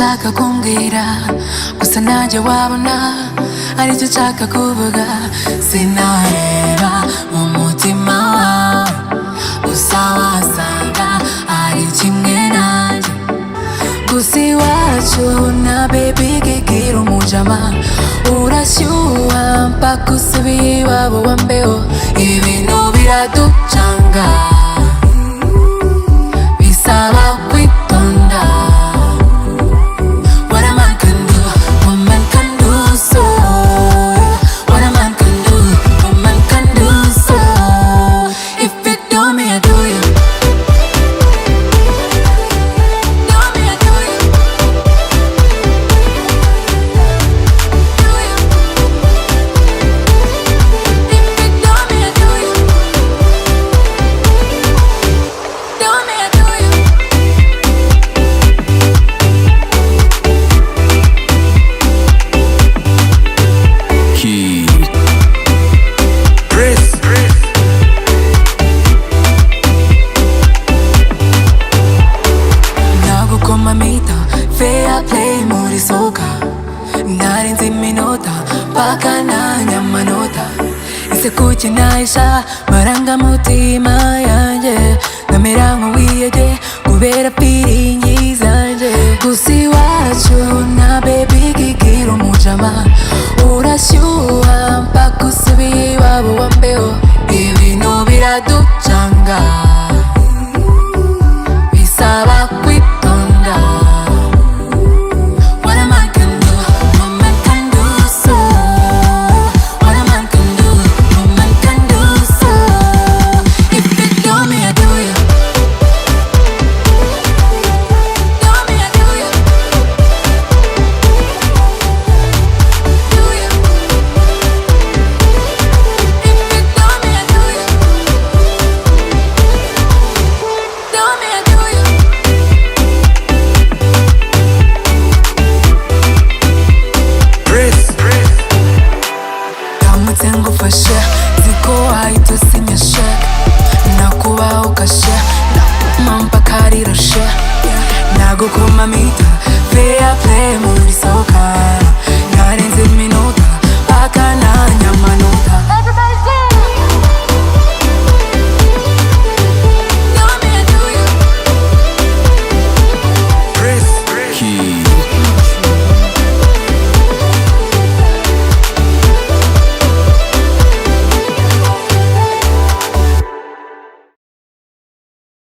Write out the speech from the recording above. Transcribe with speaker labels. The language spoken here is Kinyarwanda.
Speaker 1: ushaka kumbwira gusa nanjye wabona aricyo nshaka kuvuga. Sinareba mu mutima wawe gusa wasanga ari kimwe nanjye. Gusa iwacu na baby kigira umujama, urashyuha mpaka usubiye iwabo wa mbeho. Ibintu biraducanga bisaba kwitonda. What a man can do, woman can do so. What a man can do, woman can do so. If you do me, I do you. Do me, I do you. Do you. If you do me, I do you. Do me, I do you.
Speaker 2: Key Chris
Speaker 1: nagukoma mita fair play muri soka, narinze iminota mpaka nanya amanota. Ese kuki nahisha marangamutima yanjye nkamera nk'uwiyege kubera feeling zanjye. Gusa iwacu na baby kigira umujama, urashyuha mpaka usubiye iwabo wa mbeho. Ibintu biraducanga bisaba kwitonda. What a man can do, woman can do so. What a man can do, woman can do so. If you do me, I do you. Do me, I do you. Do you. If you do me, I do you. Do me, I do you.
Speaker 2: Chris
Speaker 1: ndamutse ngufashe ziko wahita usinyashe, nakubaho ukashe ndaguma mpaka rirashe. Nagukoma mita fair play muri soka,